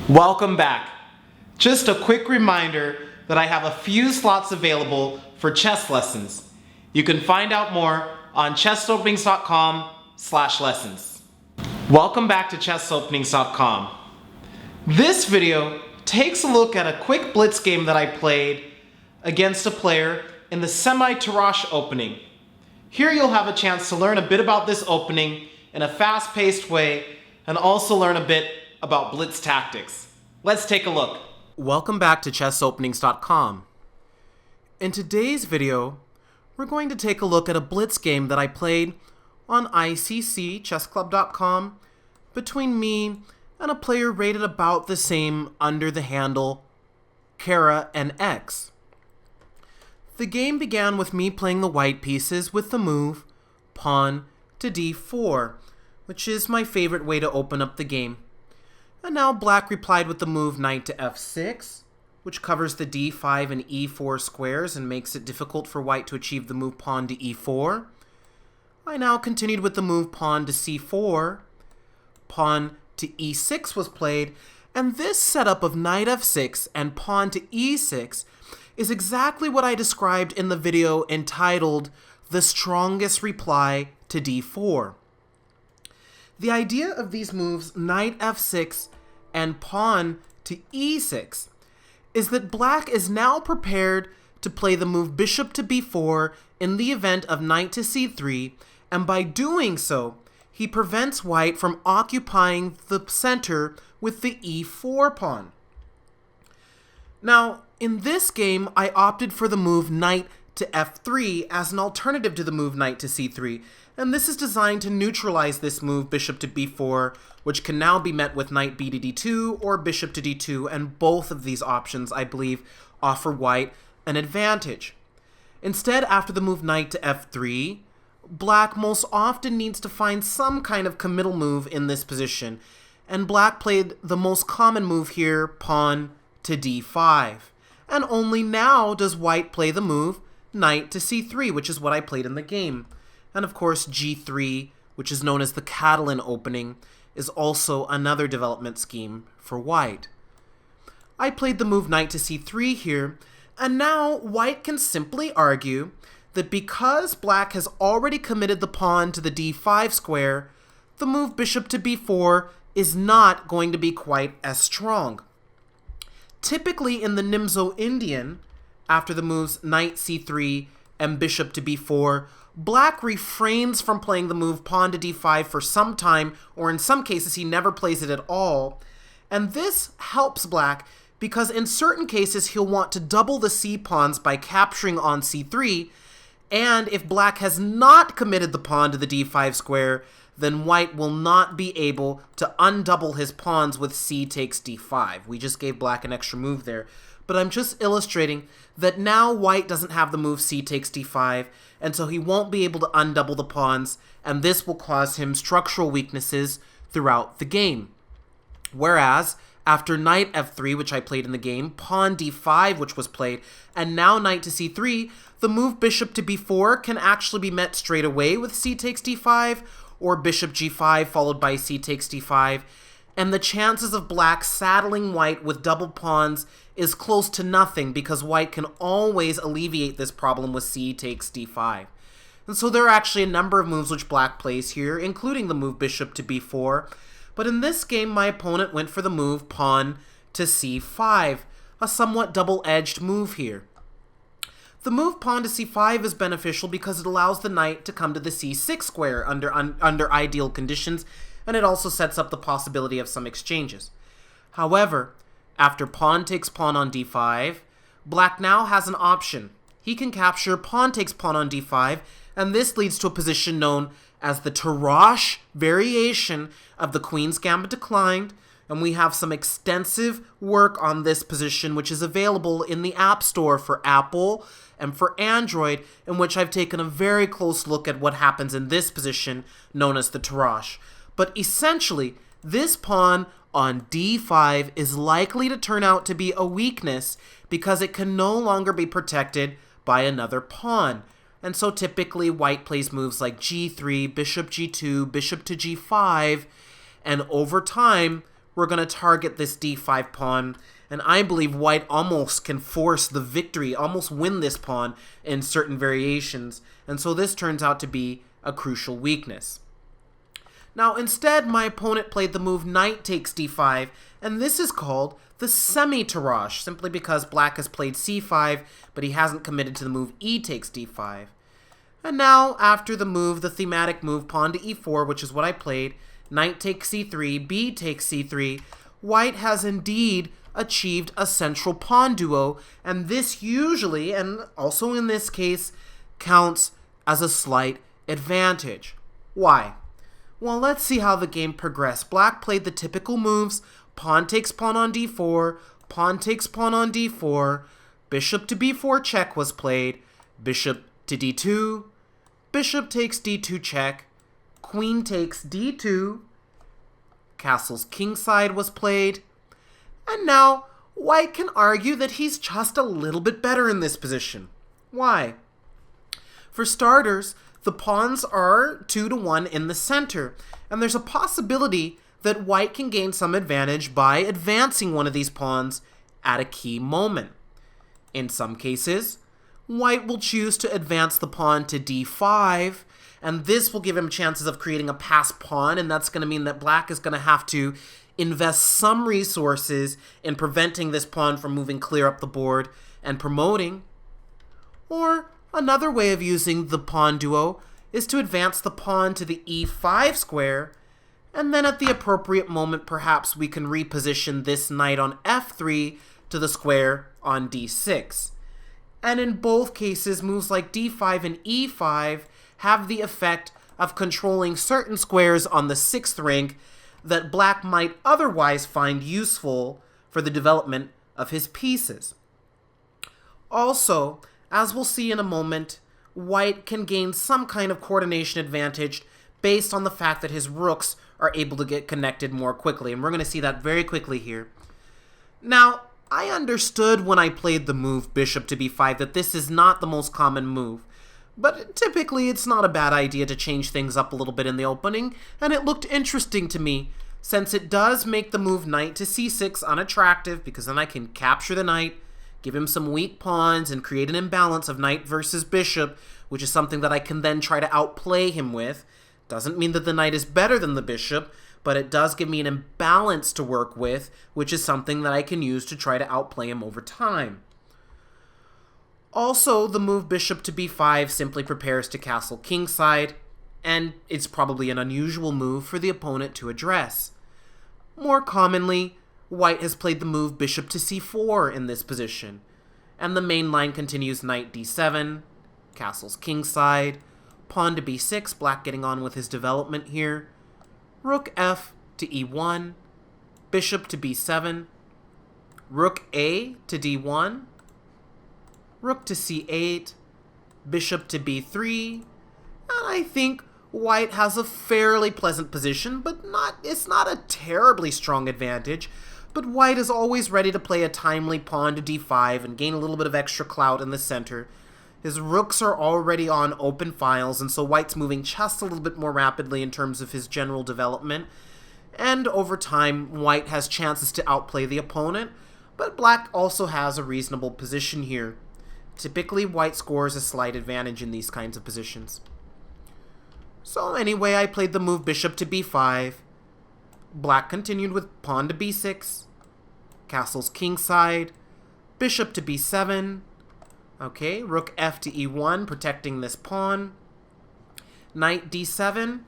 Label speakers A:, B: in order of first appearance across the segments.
A: Welcome back. Just a quick reminder that I have a few slots available for chess lessons. You can find out more on chessopenings.com/lessons. Welcome back to chessopenings.com. This video takes a look at a quick blitz game that I played against a player in the Semi-Tarrasch opening. Here you'll have a chance to learn a bit about this opening in a fast-paced way and also learn a bit about blitz tactics. Let's take a look. Welcome back to chessopenings.com. In today's video, we're going to take a look at a blitz game that I played on ICCchessclub.com between me and a player rated about the same under the handle Kara and X. The game began with me playing the white pieces with the move pawn to d4, which is my favorite way to open up the game. And now black replied with the move knight to f6, which covers the d5 and e4 squares and makes it difficult for white to achieve the move pawn to e4. I now continued with the move pawn to c4. Pawn to e6 was played, and this setup of knight f6 and pawn to e6 is exactly what I described in the video entitled The Strongest Reply to d4. The idea of these moves, knight f6 and pawn to e6, is that black is now prepared to play the move bishop to b4 in the event of knight to c3, and by doing so, he prevents white from occupying the center with the e4 pawn. Now, in this game, I opted for the move knight to f3 as an alternative to the move knight to c3, and this is designed to neutralize this move bishop to b4, which can now be met with knight b to d2 or bishop to d2, and both of these options, I believe, offer white an advantage. Instead, after the move knight to f3, black most often needs to find some kind of committal move in this position, and black played the most common move here, pawn to d5. And only now does white play the move knight to c3, which is what I played in the game. And of course, g3, which is known as the Catalan opening, is also another development scheme for white. I played the move knight to c3 here, and now white can simply argue that because black has already committed the pawn to the d5 square, the move bishop to b4 is not going to be quite as strong. Typically in the Nimzo-Indian, after the moves knight c3 and bishop to b4, black refrains from playing the move pawn to d5 for some time, or in some cases he never plays it at all. And this helps black because in certain cases he'll want to double the c-pawns by capturing on c3, and if black has not committed the pawn to the d5 square, then white will not be able to undouble his pawns with c takes d5. We just gave black an extra move there. But I'm just illustrating that now white doesn't have the move c takes d5, and so he won't be able to undouble the pawns, and this will cause him structural weaknesses throughout the game. Whereas, after knight f3, which I played in the game, pawn d5, which was played, and now knight to c3, the move bishop to b4 can actually be met straight away with c takes d5, or bishop g5 followed by c takes d5, and the chances of black saddling white with double pawns is close to nothing because white can always alleviate this problem with c takes d5. And so there are actually a number of moves which black plays here, including the move bishop to b4, but in this game my opponent went for the move pawn to c5, a somewhat double-edged move here. The move pawn to c5 is beneficial because it allows the knight to come to the c6 square under ideal conditions, and it also sets up the possibility of some exchanges. However, after pawn takes pawn on d5, black now has an option. He can capture pawn takes pawn on d5, and this leads to a position known as the Tarrasch variation of the Queen's Gambit declined, and we have some extensive work on this position which is available in the App Store for Apple and for Android, in which I've taken a very close look at what happens in this position known as the Tarrasch. But essentially, this pawn on d5 is likely to turn out to be a weakness because it can no longer be protected by another pawn. And so typically white plays moves like g3, bishop g2, bishop to g5, and over time we're going to target this d5 pawn, and I believe white almost can force the victory, almost win this pawn in certain variations, and so this turns out to be a crucial weakness. Now instead, my opponent played the move knight takes d5, and this is called the Semi-Tarrasch, simply because black has played c5, but he hasn't committed to the move e takes d5. And now, after the move, the thematic move pawn to e4, which is what I played, knight takes c3, b takes c3, white has indeed achieved a central pawn duo, and this usually, and also in this case, counts as a slight advantage. Why? Well, let's see how the game progressed. Black played the typical moves, pawn takes pawn on d4, pawn takes pawn on d4, bishop to b4 check was played, bishop to d2, bishop takes d2 check, queen takes d2, castle's kingside was played, and now white can argue that he's just a little bit better in this position. Why? For starters, the pawns are 2-1 in the center, and there's a possibility that white can gain some advantage by advancing one of these pawns at a key moment. In some cases, white will choose to advance the pawn to d5, and this will give him chances of creating a passed pawn, and that's going to mean that black is going to have to invest some resources in preventing this pawn from moving clear up the board and promoting. Or another way of using the pawn duo is to advance the pawn to the e5 square, and then at the appropriate moment perhaps we can reposition this knight on f3 to the square on d6. And in both cases, moves like d5 and e5 have the effect of controlling certain squares on the 6th rank that black might otherwise find useful for the development of his pieces. Also, as we'll see in a moment, white can gain some kind of coordination advantage based on the fact that his rooks are able to get connected more quickly, and we're going to see that very quickly here. Now, I understood when I played the move bishop to b5 that this is not the most common move, but typically it's not a bad idea to change things up a little bit in the opening, and it looked interesting to me, since it does make the move knight to c6 unattractive, because then I can capture the knight, give him some weak pawns, and create an imbalance of knight versus bishop, which is something that I can then try to outplay him with. Doesn't mean that the knight is better than the bishop, but it does give me an imbalance to work with, which is something that I can use to try to outplay him over time. Also, the move bishop to b5 simply prepares to castle kingside, and it's probably an unusual move for the opponent to address. More commonly, white has played the move bishop to c4 in this position, and the main line continues knight d7, castles kingside, pawn to b6, black getting on with his development here, rook f to e1, bishop to b7, rook a to d1, rook to c8, bishop to b3, and I think white has a fairly pleasant position, but it's not a terribly strong advantage, but white is always ready to play a timely pawn to d5 and gain a little bit of extra clout in the center. His rooks are already on open files, and so white's moving just a little bit more rapidly in terms of his general development. And over time, white has chances to outplay the opponent, but black also has a reasonable position here. Typically, white scores a slight advantage in these kinds of positions. So anyway, I played the move bishop to b5. Black continued with pawn to b6, castles kingside, bishop to b7, okay, rook f to e1, protecting this pawn, knight d7,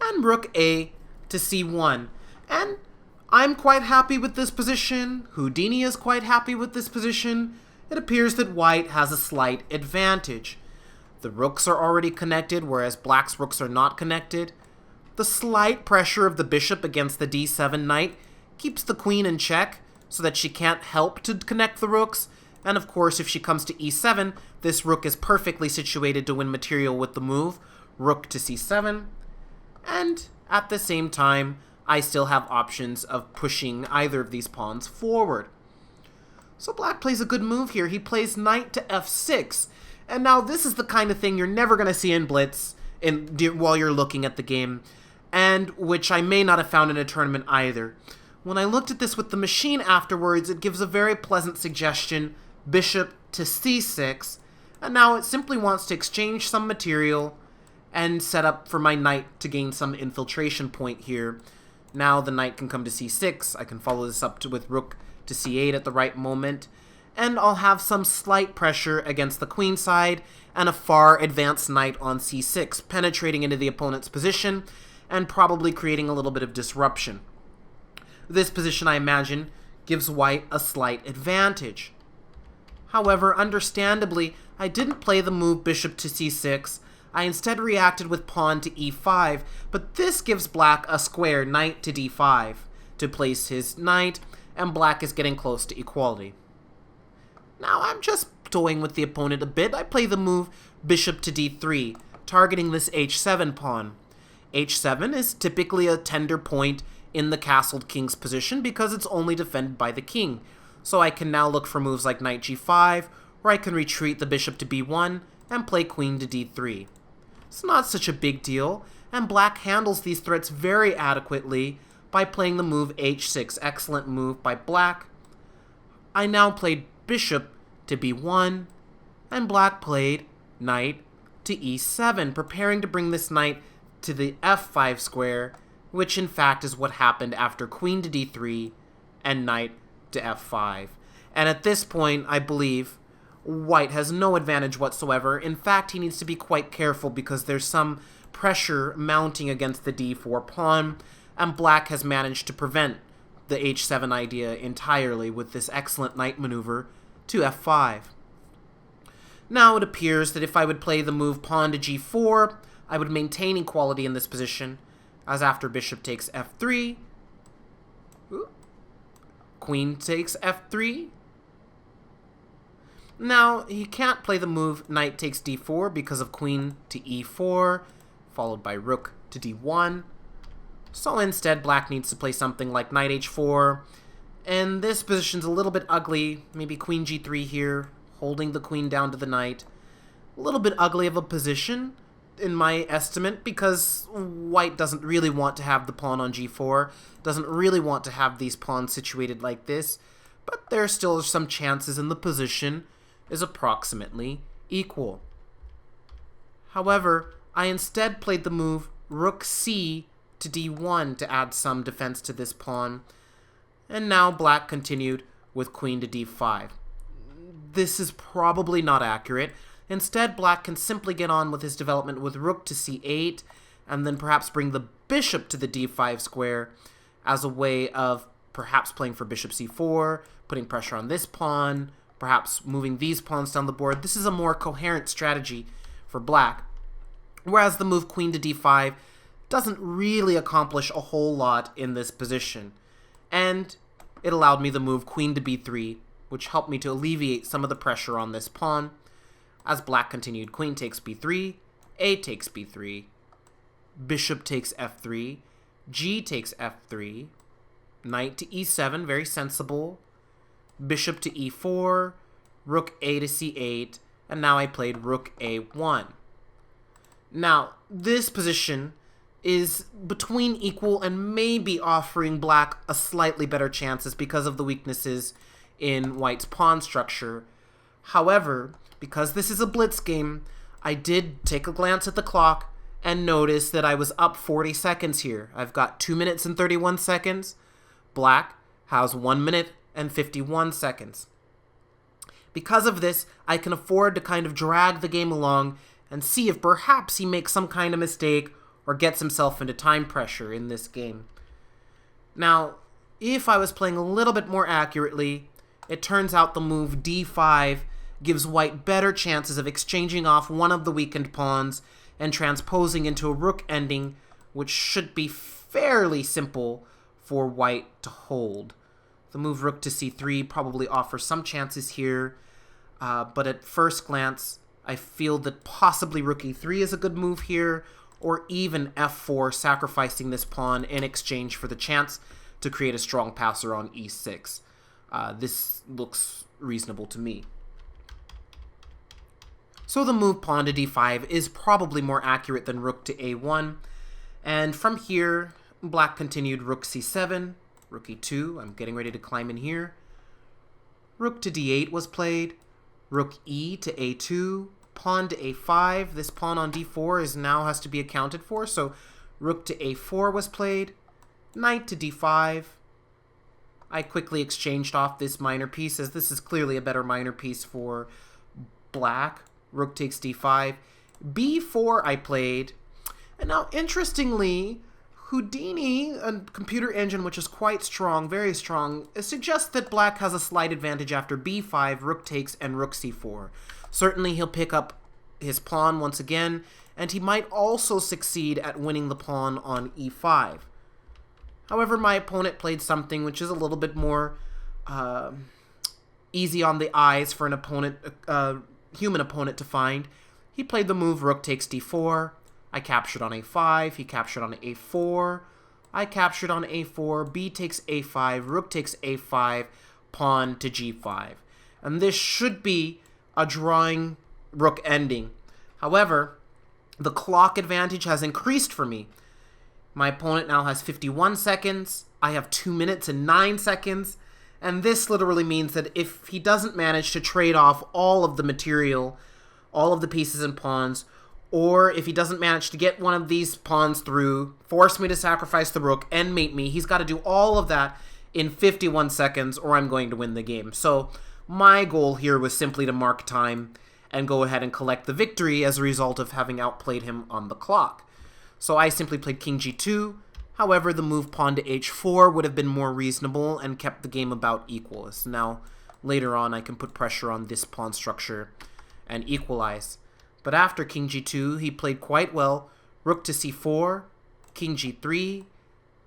A: and rook a to c1. And I'm quite happy with this position. Houdini is quite happy with this position. It appears that white has a slight advantage. The rooks are already connected, whereas black's rooks are not connected. The slight pressure of the bishop against the d7 knight keeps the queen in check so that she can't help to connect the rooks. And of course, if she comes to e7, this rook is perfectly situated to win material with the move, rook to c7. And at the same time, I still have options of pushing either of these pawns forward. So black plays a good move here. He plays knight to f6. And now this is the kind of thing you're never going to see in Blitz while you're looking at the game, and which I may not have found in a tournament either. When I looked at this with the machine afterwards, it gives a very pleasant suggestion, bishop to c6, and now it simply wants to exchange some material and set up for my knight to gain some infiltration point here. Now the knight can come to c6, I can follow this up with rook to c8 at the right moment, and I'll have some slight pressure against the queen side and a far advanced knight on c6, penetrating into the opponent's position and probably creating a little bit of disruption. This position, I imagine, gives white a slight advantage. However, understandably, I didn't play the move bishop to c6. I instead reacted with pawn to e5, but this gives black a square knight to d5 to place his knight, and black is getting close to equality. Now I'm just toying with the opponent a bit. I play the move bishop to d3, targeting this h7 pawn. h7 is typically a tender point in the castled king's position because it's only defended by the king. So I can now look for moves like knight g5, or I can retreat the bishop to b1 and play queen to d3. It's not such a big deal, and black handles these threats very adequately by playing the move h6. Excellent move by black. I now played bishop to b1, and black played knight to e7, preparing to bring this knight to the f5 square, which in fact is what happened after queen to d3 and knight to f5. And at this point, I believe white has no advantage whatsoever. In fact, he needs to be quite careful because there's some pressure mounting against the d4 pawn, and black has managed to prevent the h7 idea entirely with this excellent knight maneuver to f5. Now it appears that if I would play the move pawn to g4, I would maintain equality in this position, as after bishop takes f3, queen takes f3. Now, he can't play the move knight takes d4 because of queen to e4, followed by rook to d1. So instead, black needs to play something like knight h4, and this position's a little bit ugly. Maybe queen g3 here, holding the queen down to the knight. A little bit ugly of a position, in my estimate, because white doesn't really want to have the pawn on g4, doesn't really want to have these pawns situated like this, but there still are some chances and the position is approximately equal. However, I instead played the move rook c to d1 to add some defense to this pawn, and now black continued with queen to d5. This is probably not accurate. Instead, black can simply get on with his development with rook to c8, and then perhaps bring the bishop to the d5 square as a way of perhaps playing for bishop c4, putting pressure on this pawn, perhaps moving these pawns down the board. This is a more coherent strategy for black, whereas the move queen to d5 doesn't really accomplish a whole lot in this position. And it allowed me the move queen to b3, which helped me to alleviate some of the pressure on this pawn. As black continued, queen takes b3, a takes b3, bishop takes f3, g takes f3, knight to e7, very sensible, bishop to e4, rook a to c8, and now I played rook a1. Now, this position is between equal and maybe offering black a slightly better chances because of the weaknesses in white's pawn structure. However, because this is a blitz game, I did take a glance at the clock and notice that I was up 40 seconds here. I've got 2 minutes and 31 seconds. Black has 1 minute and 51 seconds. Because of this, I can afford to kind of drag the game along and see if perhaps he makes some kind of mistake or gets himself into time pressure in this game. Now, if I was playing a little bit more accurately, it turns out the move d5 gives white better chances of exchanging off one of the weakened pawns and transposing into a rook ending, which should be fairly simple for white to hold. The move rook to c3 probably offers some chances here, but at first glance, I feel that possibly rook e3 is a good move here, or even f4, sacrificing this pawn in exchange for the chance to create a strong passer on e6. This looks reasonable to me. So the move pawn to d5 is probably more accurate than rook to a1, and from here, black continued rook c7, Rook e2, I'm getting ready to climb in here. Rook to d8 was played. Rook e to a2, pawn to a5. This pawn on d4 now has to be accounted for, so rook to a4 was played. Knight to d5. I quickly exchanged off this minor piece, as this is clearly a better minor piece for black. Rook takes d5. b4 I played. And now, interestingly, Houdini, a computer engine which is quite strong, very strong, suggests that black has a slight advantage after b5, rook takes, and rook c4. Certainly he'll pick up his pawn once again, and he might also succeed at winning the pawn on e5. However, my opponent played something which is a little bit more easy on the eyes for an opponent, human opponent to find. He played the move rook takes d4. I captured on a5, he captured on a4, I captured on a4, b takes a5, rook takes a5, pawn to g5. And this should be a drawing rook ending. However, the clock advantage has increased for me. My opponent now has 51 seconds, I have 2 minutes and 9 seconds, and this literally means that if he doesn't manage to trade off all of the material, all of the pieces and pawns, or if he doesn't manage to get one of these pawns through, force me to sacrifice the rook, and mate me, he's got to do all of that in 51 seconds or I'm going to win the game. So my goal here was simply to mark time and go ahead and collect the victory as a result of having outplayed him on the clock. So I simply played king g2. However, the move pawn to h4 would have been more reasonable and kept the game about equal. So now, later on, I can put pressure on this pawn structure and equalize. But after king g2, he played quite well. Rook to c4, king g3,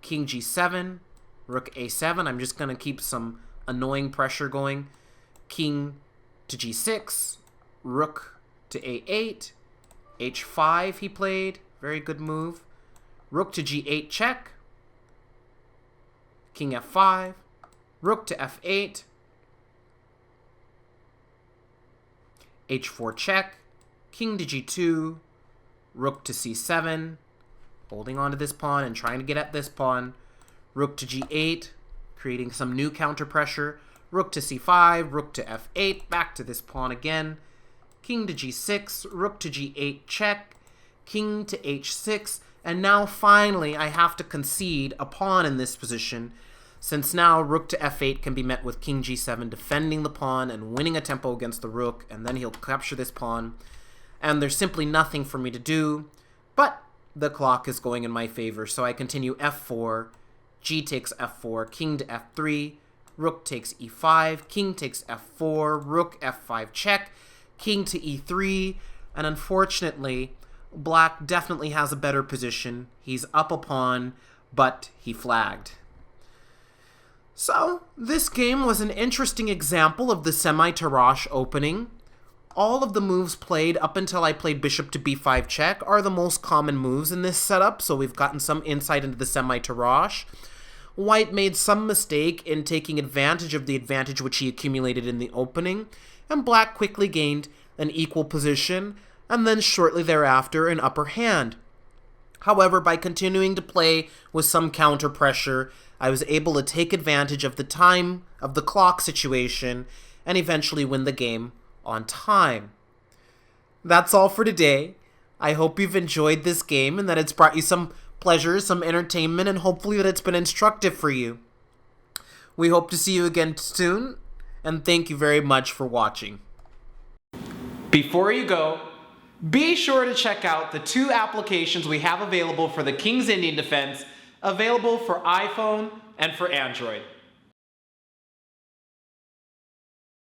A: king g7, rook a7. I'm just going to keep some annoying pressure going. King to g6, rook to a8, h5 he played. Very good move. Rook to g8 check. King f5, rook to f8, h4 check. King to g2, rook to c7, holding on to this pawn and trying to get at this pawn. Rook to g8, creating some new counter pressure. Rook to c5, rook to f8, back to this pawn again. King to g6, rook to g8 check, king to h6, and now finally I have to concede a pawn in this position, since now rook to f8 can be met with king g7, defending the pawn and winning a tempo against the rook, and then he'll capture this pawn. And there's simply nothing for me to do, but the clock is going in my favor, so I continue f4, g takes f4, king to f3, rook takes e5, king takes f4, rook f5 check, king to e3, and unfortunately, black definitely has a better position. He's up a pawn, but he flagged. So, this game was an interesting example of the Semi-Tarrasch opening. All of the moves played up until I played bishop to b5 check are the most common moves in this setup, so we've gotten some insight into the Semi-Tarrasch. White made some mistake in taking advantage of the advantage which he accumulated in the opening, and black quickly gained an equal position, and then shortly thereafter an upper hand. However, by continuing to play with some counter pressure, I was able to take advantage of the time of the clock situation and eventually win the game on time. That's all for today. I hope you've enjoyed this game and that it's brought you some pleasure, some entertainment, and hopefully that it's been instructive for you. We hope to see you again soon, and thank you very much for watching. Before you go, be sure to check out the 2 applications we have available for the King's Indian Defense, available for iPhone and for Android.